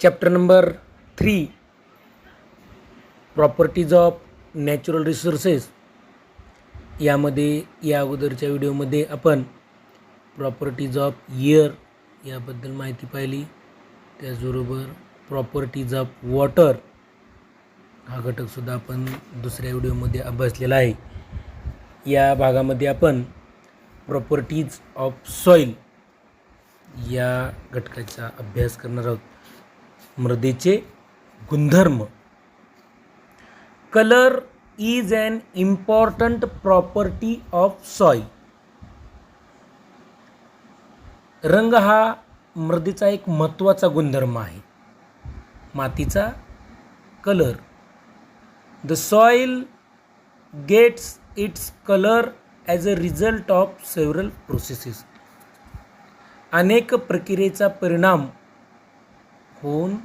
Chapter number 3 properties of natural resources यामध्ये या अगोदरच्या व्हिडिओमध्ये आपण प्रॉपर्टीज ऑफ एअर याबद्दल माहिती पाहिली. त्याचबरोबर प्रॉपर्टीज ऑफ वॉटर हा घटकसुद्धा आपण दुसऱ्या व्हिडिओमध्ये अभ्यासलेला आहे. या भागामध्ये आपण प्रॉपर्टीज ऑफ सॉईल या घटकाचा अभ्यास करणार आहोत. मृदेचे गुणधर्म. Colour is an important property of soil. रंग हा मृदेचा एक महत्त्वाचा गुणधर्म आहे. मातीचा colour. The soil gets its colour as a result of several processes. अनेक प्रक्रियेचा परिणाम होऊन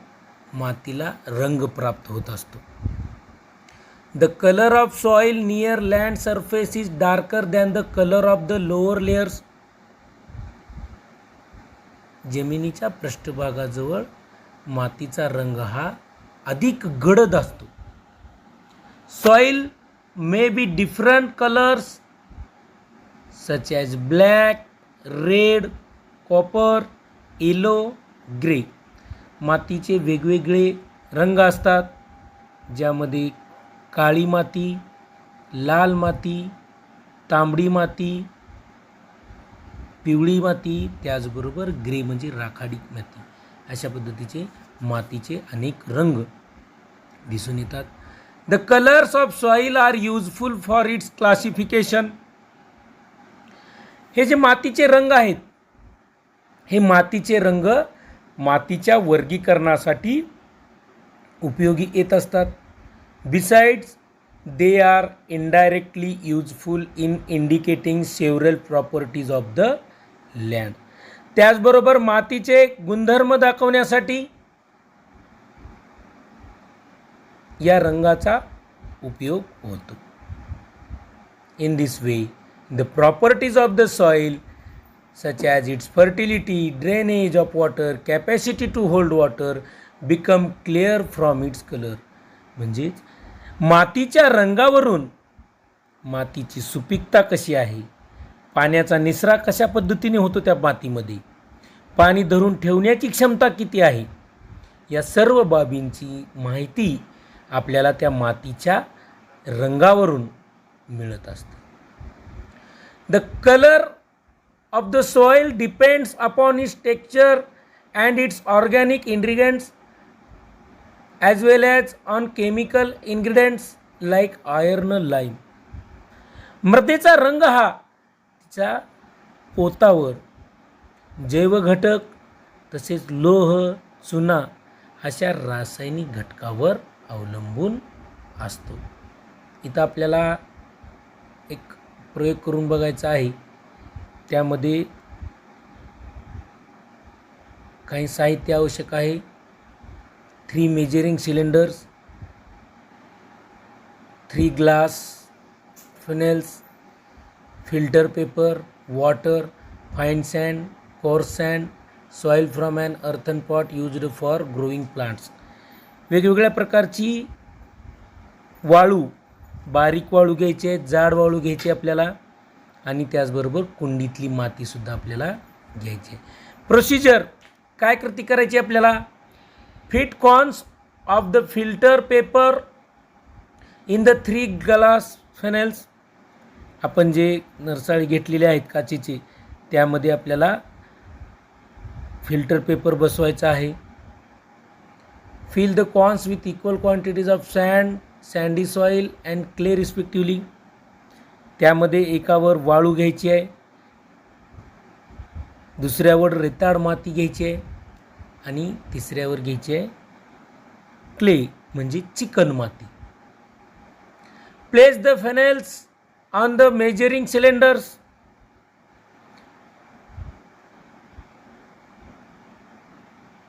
मातीला रंग प्राप्त होत असतो. The colour of soil near land surface is darker than the colour of the lower layers. जमिनीच्या पृष्ठभागाजवळ मातीचा रंग हा अधिक गडद असतो. Soil may be different colours such as black, red, copper, yellow, grey. मातीचे वेगवेगळे रंग असतात, ज्यामध्ये काळी माती, लाल माती, तांबडी माती, पिवळी माती, त्याचबरोबर ग्रे म्हणजे राखाडी माती. अशा पद्धतीचे मातीचे अनेक रंग दिसून येतात. The colours of soil are useful for its classification. हे जे मातीचे रंग आहेत, हे मातीचे रंग मातीच्या वर्गीकरणासाठी उपयोगी येत असतात. Besides they are indirectly useful in indicating several properties of the land. त्याचबरोबर मातीचे गुणधर्म दाखवण्यासाठी या रंगाचा उपयोग होतो. In this way the properties of the soil such as its fertility, drainage of water, capacity to hold water become clear from its color. म्हणजेच मातीच्या रंगावरून मातीची सुपीकता कशी आहे, पाण्याचा निचरा कशा पद्धतीने होतो त्या मातीमध्ये, पाणी धरून ठेवण्याची क्षमता किती आहे, या सर्व बाबींची माहिती आपल्याला त्या मातीच्या रंगावरून मिळत असते. The colour of the soil depends upon its texture and its organic ingredients as well as on chemical ingredients like iron, lime. मृदेचा रंग हा तिच्या पोतावर जैव घटक तसेच लोह, चुना अशा रासायनिक घटकावर अवलंबून असतो. इथं आपल्याला एक प्रयोग करून बघायचा आहे. त्यामध्ये काही साहित्य आवश्यक आहे. 3 measuring cylinders, 3 glass funnels, filter paper, water, fine sand, coarse sand, soil from an earthen pot used for growing plants. वेगवेगळ्या प्रकारची वाळू, बारीक वाळू घ्यायची आहे, जाड वाळू घ्यायची आपल्याला, आणि त्याचबरोबर कुंडीतली मातीसुद्धा आपल्याला घ्यायची. प्रोसिजर काय कृती करायची आपल्याला. Fit cones of the filter paper in the 3 glass funnels. आपण जे नरसाळे घेतलेले आहेत काचेचे, त्यामध्ये आपल्याला फिल्टर पेपर बसवायचा आहे. Fill the cones with equal quantities of sand, sandy soil and clay respectively. त्यामध्ये एकावर वाळू घ्यायची आहे, दुसऱ्यावर रेताड माती घ्यायची आहे आणि तिसऱ्यावर घ्यायची आहे क्ले म्हणजे चिकन माती. Place the funnels on the measuring cylinders.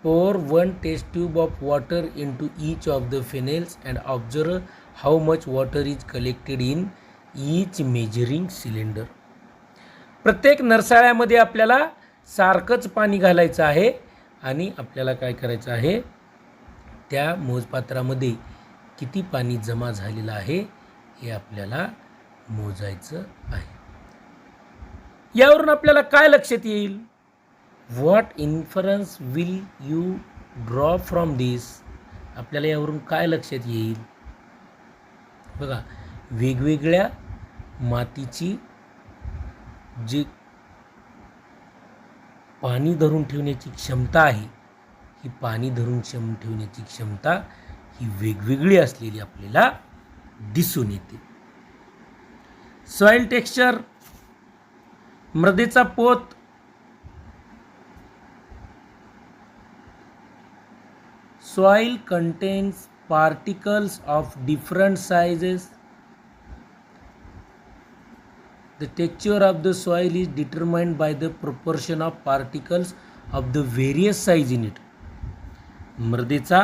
Pour 1 test tube of water into each of the funnels and observe how much water is collected in each measuring cylinder. प्रत्येक नरसाळ्यामध्ये आपल्याला सारखंच पाणी घालायचं आहे आणि आपल्याला काय करायचं आहे, त्या मोजपात्रामध्ये किती पाणी जमा झालेलं आहे हे आपल्याला मोजायचं आहे. यावरून आपल्याला काय लक्षात येईल? What inference will you draw from this? आपल्याला यावरून काय लक्षात येईल? बघा, वेगवेगळ्या मातीची जी पाणी धरून ठेवण्याची क्षमता आहे, ही पाणी धरून ठेवण्याची क्षमता ही वेगवेगळी असलेली आपल्याला दिसून येते. सॉइल टेक्स्चर, मृदेचा पोत, soil contains particles of different sizes. The texture of the soil is determined by the proportion of particles of the various size in it. मृदेचा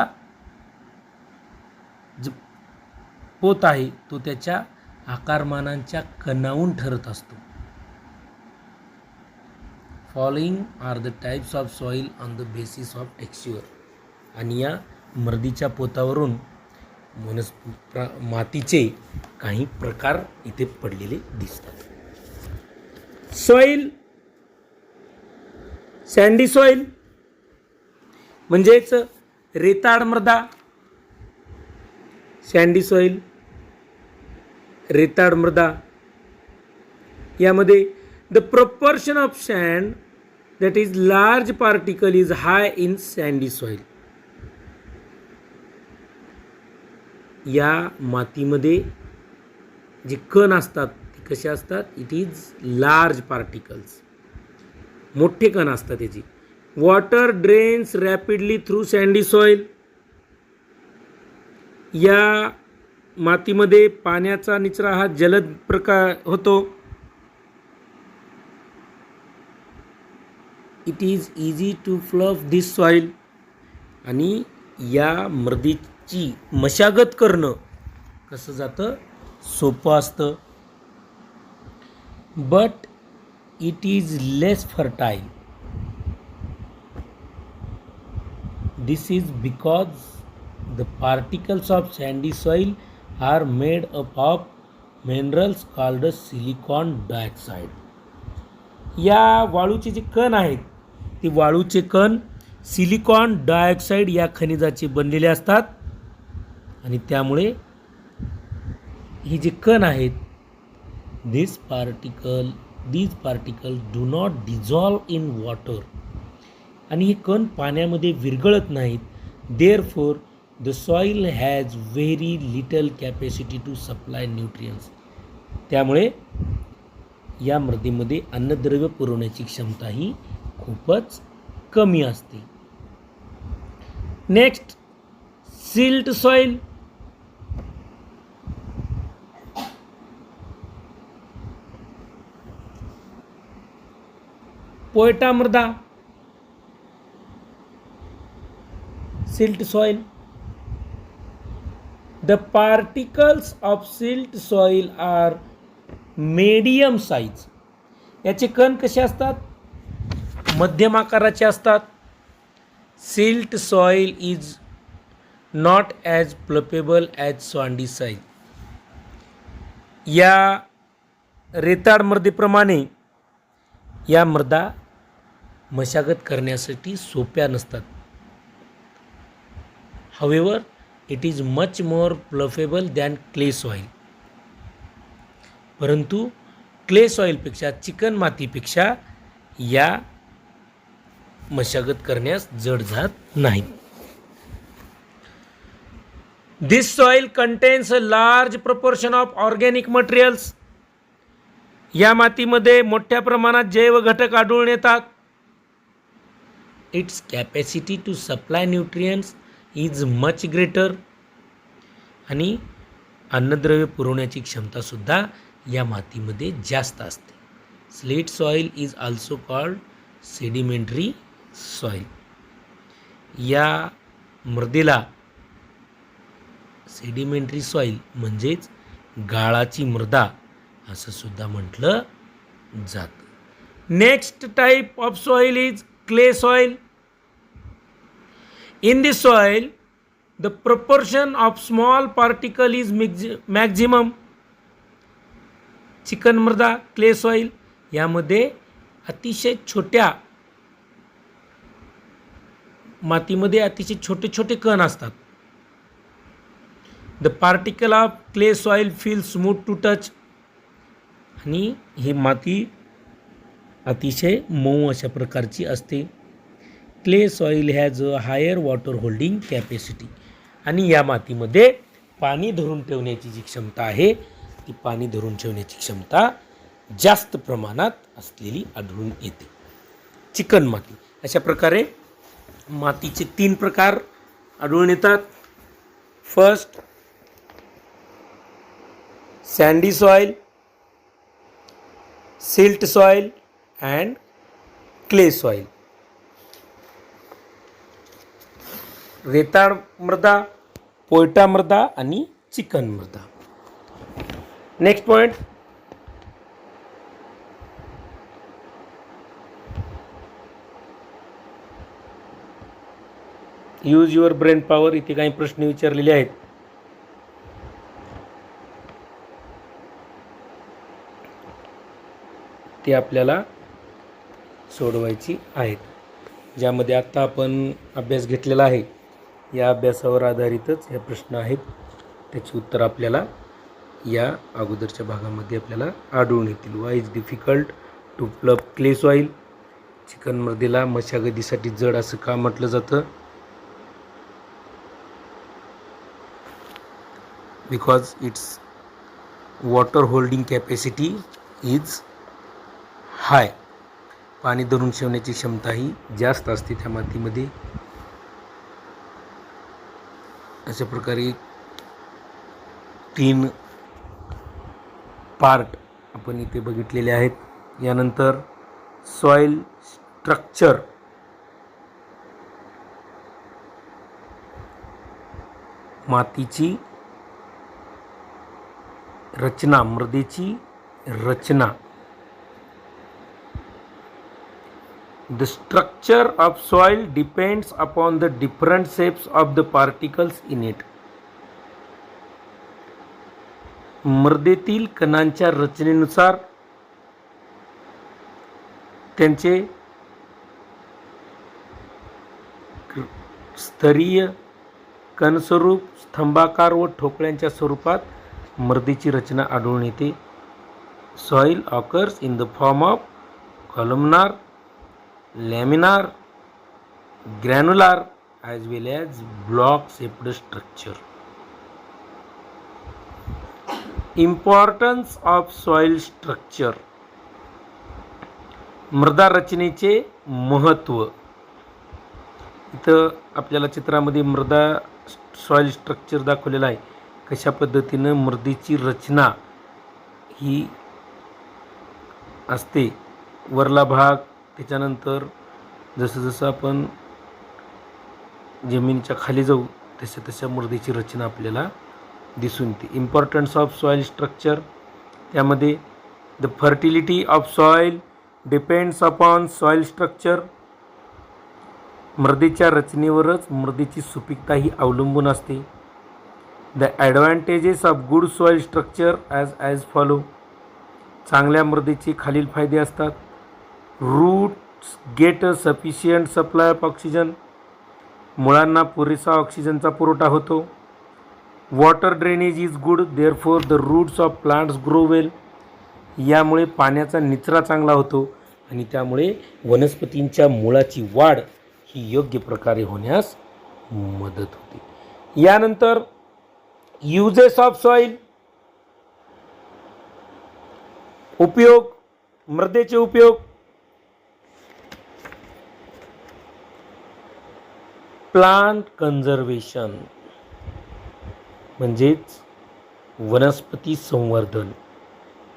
जो पोत आहे तो त्याच्या आकारमानांच्या कणावून ठरत असतो. Following are the types of soil on the basis of texture. आणि या मृदेच्या पोतावरून मातीचे काही प्रकार इथे पडलेले दिसतात. सॉइल, सँडी सॉइल म्हणजेच रेताड मृदा. सँडी सॉइल, रेताड मृदा, यामध्ये the proportion of sand that is large particle is high in sandy soil. या मातीमध्ये जे कण असतात ते कसे असतात? इट इज लार्ज पार्टिकल्स, मोठे कण असतात त्याची. Water drains rapidly through sandy soil. या मातीमध्ये पाण्याचा निचरा हा जलद प्रकार होतो. It is easy to fluff this soil. आणि या मृदेची मशागत करणं कसं जातं? सोपं असतं. But it is less fertile. This is because the particles of sandy soil are made up of minerals called silicon dioxide. या वाळूचे जे कण आहेत ते वाळूचे कण सिलिकॉन डायऑक्साईड या खनिजाचे बनलेले असतात. आणि त्यामुळे ही जे कण आहेत, these particles do not dissolve in water. आणि हे कण पाण्यामध्ये विरघळत नाहीत. Therefore the soil has very little capacity to supply nutrients. त्यामुळे या मृदेमध्ये अन्नद्रव्य पुरवण्याची क्षमता ही खूपच कमी असते. Next, silt soil. पोयटा मृदा, silt soil. The particles of silt soil are medium size. याचे कण कसे असतात? मध्यम आकाराचे असतात. Silt soil is not as flappable as sandy soil. या रेताड मृदेप्रमाणे या मृदा मशागत करण्यासाठी सोप्या नसतात. However, it is much more fluffable than clay soil. परंतु क्ले सॉइलपेक्षा, चिकन मातीपेक्षा या मशागत करण्यास जड जात नाही. This soil contains a large proportion of organic materials. या मातीमध्ये मोठ्या प्रमाणात जैव घटक आढळून येतात. Its capacity to supply nutrients is much greater. आणि अन्नद्रव्य पुरवण्याची क्षमता सुद्धा या मातीमध्ये जास्त असते. Slate soil is also called sedimentary soil. या मृदेला सेडिमेंटरी सॉइल म्हणजेच गाळाची मृदा असं सुद्धा म्हटलं जातं. Next type of soil is clay soil. In this soil, the proportion of small particle is maximum. चिकन मृदा, क्ले सॉइल यामध्ये अतिशय छोट्या मातीमध्ये अतिशय छोटे छोटे कण असतात. The particle of clay soil feel smooth to touch. आणि ही माती अतिशय मऊ अशा प्रकारची असते. Clay soil has a higher water holding capacity. आणि या मातीमध्ये पाणी धरून ठेवण्याची जी क्षमता आहे ती पाणी धरून ठेवण्याची क्षमता जास्त प्रमाणात असलेली आढळून येते. चिकन माती. अशा प्रकारे मातीचे 3 प्रकार आढळून येतात. First, sandy soil, silt soil and clay soil. रेताळ मृदा, पोयटा मृदा आणि चिकन मृदा. Next point, use your brain power. इथे काही प्रश्न विचारलेले आहेत. ते आपल्याला सोडवायची आहेत, ज्यामध्ये आत्ता आपण अभ्यास घेतलेला आहे. या अभ्यासावर आधारितच हे प्रश्न आहेत. त्याची उत्तर आपल्याला या अगोदरच्या भागामध्ये आपल्याला आढळून येतील. Why is difficult to plough clay soil. चिकन मृदेला मशागतीसाठी जड असं का म्हटलं जातं? Because its water holding capacity is high. पाणी धरून ठेवण्याची क्षमता ही जास्त असते त्या मातीमध्ये. अशा प्रकारे 3 पार्ट आपण इथे बघितलेले आहेत. यानंतर सॉइल स्ट्रक्चर. मातीची रचना, मृदेची रचना. The structure of soil depends upon the different shapes of the particles in it. मृदेतील कणांच्या रचनेनुसार त्यांचे स्तरीय, कणस्वरूप, स्तंभाकार व ठोकळ्यांच्या स्वरूपात मृदेची रचना आढळून येते. Soil occurs in the form of columnar, laminar, granular as well as block shaped structure. Importance of soil structure. मृदा रचनेचे महत्त्व. इथं आपल्याला चित्रामध्ये मृदा सॉइल स्ट्रक्चर दाखवलेलं आहे. कशा पद्धतीनं मृदेची रचना ही असते. वरला भाग, त्याच्यानंतर जसं जसं आपण जमिनीच्या खाली जाऊ तशा तशा मृदेची रचना आपल्याला दिसून येते. Importance of soil structure. त्यामध्ये the fertility of soil depends upon soil structure. मृदेच्या रचनेवरच मृदेची सुपीकता ही अवलंबून असते. The advantages of good soil structure as follow. चांगल्या मृदेचे खालील फायदे असतात. Roots get a sufficient supply of oxygen. मुळांना पुरेसा ऑक्सिजनचा पुरवठा होतो. Water drainage is good, therefore the roots of plants grow well. यामुळे पाण्याचा निचरा चांगला होतो आणि त्यामुळे वनस्पतींच्या मुळाची वाढ ही योग्य प्रकारे होण्यास मदत होते. यानंतर युजेस ऑफ सॉइल. उपयोग, मृदेचे उपयोग. प्लांट कन्झर्वेशन म्हणजेच वनस्पती संवर्धन.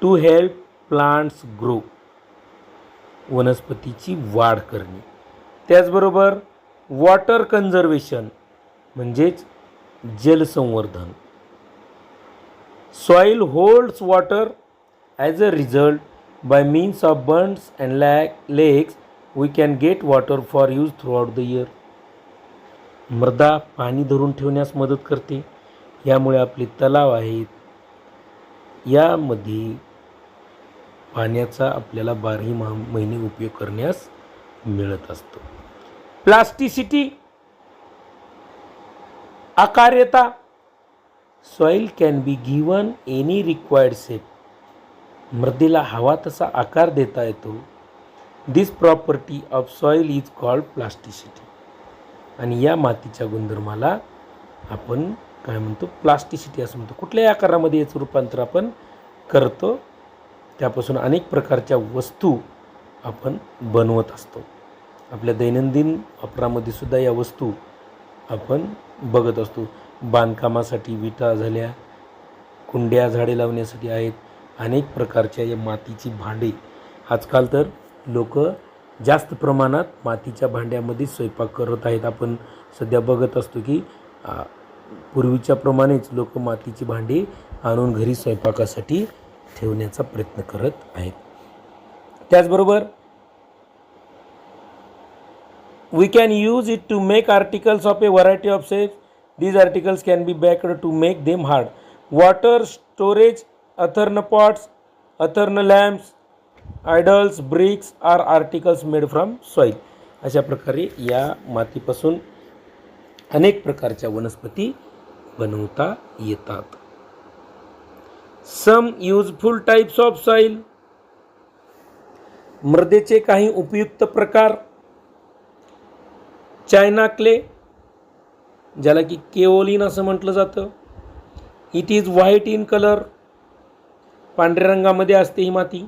टू हेल्प प्लांट्स ग्रो, वनस्पतीची वाढ करणे. त्याचबरोबर वॉटर कन्झर्वेशन म्हणजेच जलसंवर्धन. Soil holds water. As a result, by means of bunds and lakes we can get water for use throughout the year. मृदा पाणी धरून ठेवण्यास मदत करते. यामुळे आपले तलाव आहेत यामध्ये पाण्याचा आपल्याला 12ही महिने उपयोग करण्यास मिळत असतो. प्लास्टिसिटी, आकार्यता. Soil can be given any required shape. मृदेला हवा तसा आकार देता येतो. This property of soil is called plasticity. आणि या मातीच्या गुणधर्माला आपण काय म्हणतो? प्लास्टिसिटी असं म्हणतो. कुठल्याही आकारामध्ये याचं रूपांतर आपण करतो. त्यापासून अनेक प्रकारच्या वस्तू आपण बनवत असतो. आपल्या दैनंदिन वापरामध्ये सुद्धा या वस्तू आपण बघत असतो. बांधकामासाठी विटा झाल्या, कुंड्या झाडे लावण्यासाठी आहेत, अनेक प्रकारच्या या मातीची भांडे. आजकाल तर लोक जास्त प्रमाणात मातीच्या भांड्यामध्ये स्वयंपाक करत आहेत. आपण सध्या बघत असतो की पूर्वीच्या प्रमाणेच लोक मातीची भांडी आणून घरी स्वयंपाकासाठी ठेवण्याचा प्रयत्न करत आहेत. त्याचबरोबर we can use it to make articles of a variety of shapes. These articles can be baked to make them hard. Water storage, earthen pots, earthen lamps, idols, bricks are articles made from soil. अशा प्रकारे या मातीपासून अनेक प्रकारच्या वनस्पती बनवता येतात. Some useful types of soil. मृदेचे काही उपयुक्त प्रकार. चायना क्ले, ज्याला की केओलिन असं म्हटलं जातं. It is white in colour, पांढऱ्या रंगामध्ये असते ही माती.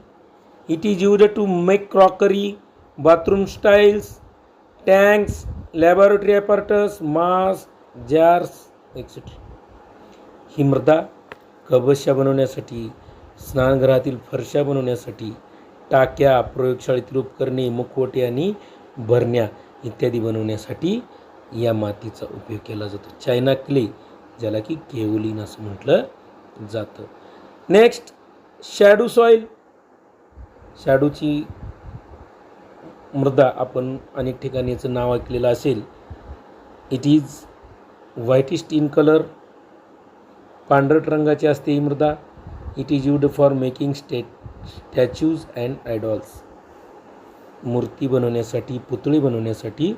It is use to make crockery, bathroom tiles, tanks, laboratory apparatus, mask, jars etcetera. ही मृदा कबशा बनवण्यासाठी, स्नानगृहातील फरशा बनवण्यासाठी, टाक्या, प्रयोगशाळेतील उपकरणे, मुखवटे आणि भरण्या इत्यादी बनवण्यासाठी या मातीचा उपयोग केला जातो. चायना क्ले, ज्याला की केओलिन असं म्हटलं जातं. Next, shadow soil. शॅडोची मृदा आपण अनेक ठिकाणी याचं नाव ऐकलेलं असेल. It is whitest in colour, पांढरट रंगाची असते ही मृदा. It is used for making statues and idols. मूर्ती बनवण्यासाठी, पुतळी बनवण्यासाठी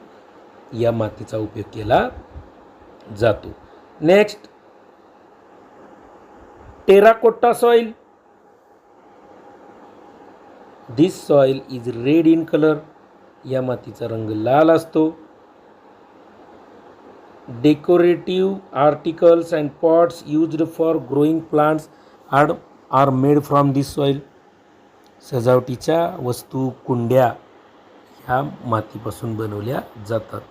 या मातीचा उपयोग केला जातो. Next, terracotta soil. This soil is red in colour. या मातीचा रंग लाल असतो. Decorative articles and pots used for growing plants are made from this soil. सजावटीच्या वस्तू, कुंड्या ह्या मातीपासून बनवल्या जातात.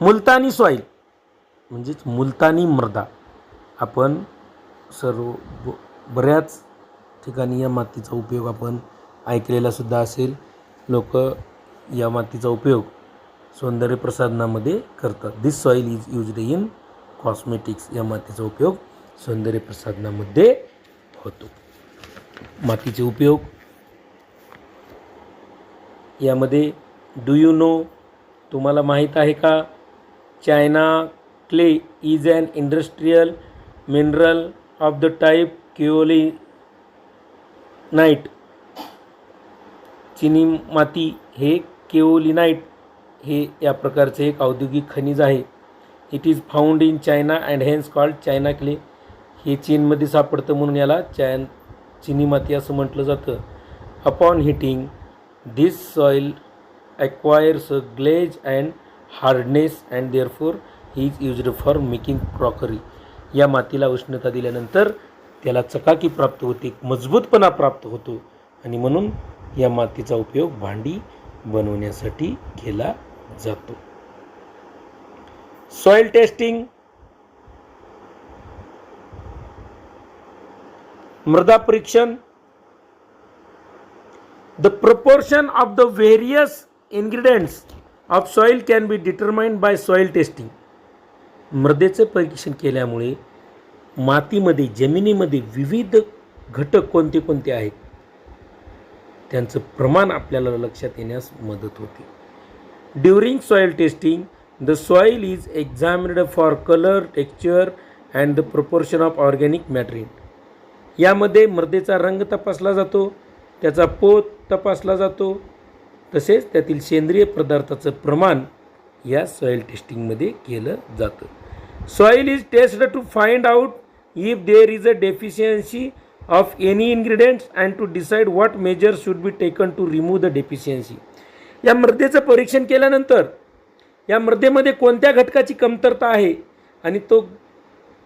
मुलतानी सॉइल म्हणजेच मुलतानी मृदा. आपण बऱ्याच ठिकाणी या मातीचा उपयोग आपण ऐकलेला सुद्धा असेल. लोक या मातीचा उपयोग सौंदर्य प्रसाधनामध्ये करतात. This soil is used in cosmetics. या मातीचा उपयोग सौंदर्य प्रसाधनामध्ये होतो. मातीचे उपयोग यामध्ये डू यू नो, तुम्हाला माहीत आहे का? China clay is an industrial mineral of the type kaolinite. चिनी माती हे केओलिनाइट हे या प्रकारचे एक औद्योगिक खनिज आहे. It is found in China and hence called China clay. हे चीनमध्ये सापडतं म्हणून याला चिनी माती असं म्हटलं जातं. Upon heating this soil acquires a glaze and hardness and therefore he is used for making crockery. या मातीला उष्णता दिल्यानंतर त्याला चकाकी प्राप्त होते, मजबूतपणा प्राप्त होतो आणि म्हणून या मातीचा उपयोग भांडी बनवण्यासाठी केला जातो. Soil testing. मृदा परीक्षण. The proportion of the various ingredients of soil can be determined by soil testing. मृदेचे परीक्षण केल्यामुळे मातीमध्ये, जमिनीमध्ये विविध घटक कोणते कोणते आहेत त्यांचं प्रमाण आपल्याला लक्षात येण्यास मदत होते. During soil testing the soil is examined for colour, texture and the proportion of organic matter. यामध्ये मृदेचा रंग तपासला जातो, त्याचा पोत तपासला जातो, तसेच त्यातील सेंद्रिय पदार्थाचं प्रमाण या सॉईल टेस्टिंगमध्ये केलं जातं. Soil is tested to find out if there is a deficiency of any ingredients and to decide what measures should be taken to remove the deficiency. या मृदेचं परीक्षण केल्यानंतर या मृदेमध्ये कोणत्या घटकाची कमतरता आहे आणि तो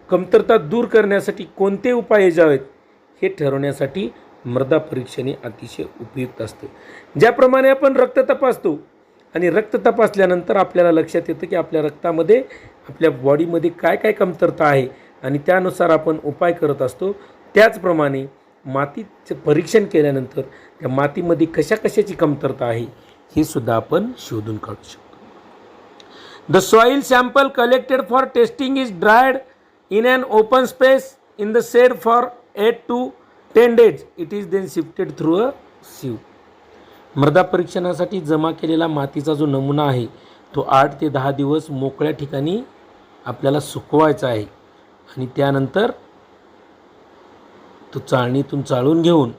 कमतरता दूर करण्यासाठी कोणते उपाय योजावेत हे ठरवण्यासाठी मृदा परीक्षण हे अतिशय उपयुक्त असते. ज्याप्रमाणे आपण रक्त तपासतो आणि रक्त तपासल्यानंतर आपल्याला लक्षात येतं की आपल्या रक्तामध्ये आपल्या बॉडीमध्ये काय काय कमतरता आहे आणि त्यानुसार आपण उपाय करत असतो, त्याचप्रमाणे मातीचं परीक्षण केल्यानंतर त्या मातीमध्ये कशा कशाची कमतरता आहे हे सुद्धा आपण शोधून काढू शकतो. The soil sample collected for testing is dried in an open space in the shade for 8 to 10 days. It is then sifted through a sieve. मृदा परीक्षणासाठी जमा केलेला मातीचा जो नमुना आहे तो 8 ते 10 दिवस मोकळ्या ठिकाणी आपल्याला सुकवायचा आहे आणि त्यानंतर तो चाळणीतून चाळून घेऊन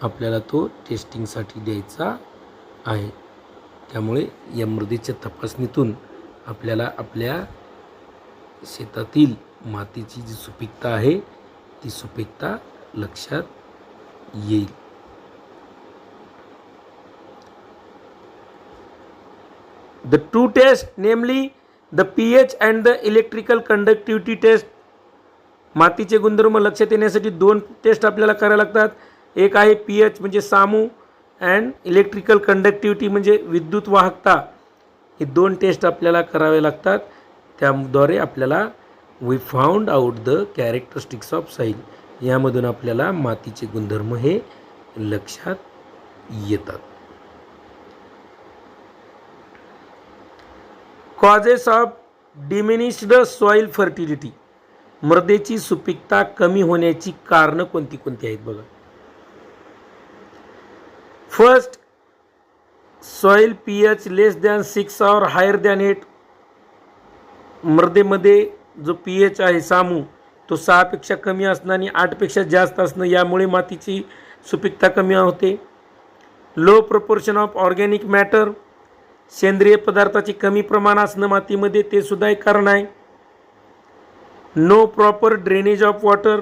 आपल्याला तो टेस्टिंगसाठी द्यायचा आहे. त्यामुळे या मृदेच्या तपासणीतून आपल्याला आपल्या शेतातील मातीची जी सुपीकता आहे ती सुपीकता लक्षात येईल. The two test namely the pH and the electrical conductivity test. मातीचे गुणधर्म लक्षात येण्यासाठी 2 टेस्ट आपल्याला करायला लागतात. एक आहे pH म्हणजे सामू अँड इलेक्ट्रिकल कंडक्टिव्हिटी म्हणजे विद्युत वाहकता. हे 2 टेस्ट आपल्याला करावे लागतात. त्याद्वारे आपल्याला we found out the characteristics of soil. यामधून आपल्याला मातीचे गुणधर्म हे लक्षात येतात. Causes of diminished soil fertility. मृदेची सुपीकता कमी होण्याची कारणं कोणती कोणती आहेत बघा. First, soil pH less than 6 और हायर दॅन 8. मृदेमध्ये जो pH आहे सामू तो 6 पेक्षा कमी असणं आणि 8 पेक्षा जास्त असणं यामुळे मातीची सुपीकता कमी होते. Low proportion of organic matter. सेंद्रिय पदार्थाचे कमी प्रमाण असणं मातीमध्ये ते सुद्धा एक कारण आहे. No proper drainage of water.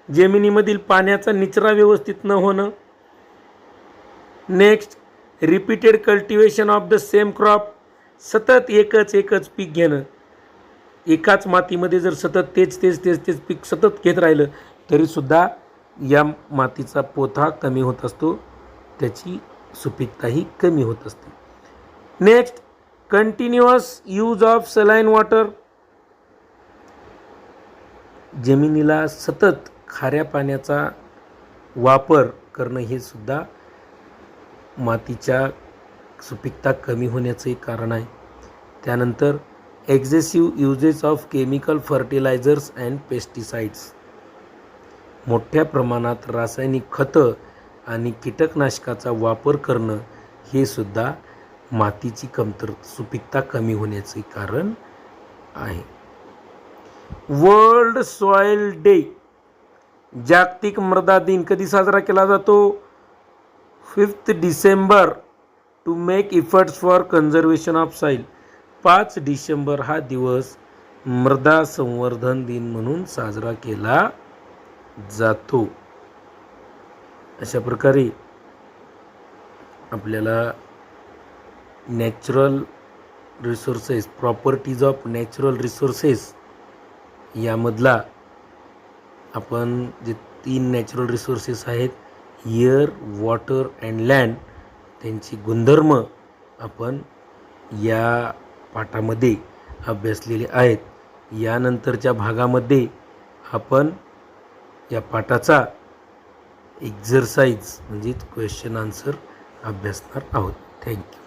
जमिनीमधील पाण्याचा निचरा व्यवस्थित न होणं. Next, repeated cultivation of the same crop. सतत एकच पीक घेणं. एकाच मातीमध्ये जर सतत तेच पीक सतत घेत राहिलं तरीसुद्धा या मातीचा पोथा कमी होत असतो, त्याची सुपीकताही कमी होत असते. Next, continuous use of saline water. जमिनीला सतत खाऱ्या पाण्याचा वापर करणं हे सुद्धा मातीच्या सुपीकता कमी होण्याचं एक कारण आहे. त्यानंतर excessive uses of chemical fertilizers and pesticides. मोठ्या प्रमाणात रासायनिक खतं आणि कीटकनाशकाचा वापर करणं हे सुद्धा मातीची सुपीकता कमी होण्याचे कारण आहे. World soil day. जागतिक मृदा दिन कधी साजरा केला जातो? 5 December. To make efforts for conservation of soil. 5 December हा दिवस मृदा संवर्धन दिन म्हणून साजरा केला जातो. अशा प्रकारे आपल्याला natural resources, properties of natural resources यामधला आपण जे 3 नॅचरल रिसोर्सेस आहेत, एअर, वॉटर अँड लँड, त्यांची गुणधर्म आपण या पाठामध्ये अभ्यासलेले आहेत. यानंतरच्या भागामध्ये आपण या पाठाचा एक्झरसाइज म्हणजे क्वेश्चन आन्सर अभ्यासणार आहोत. थँक्यू.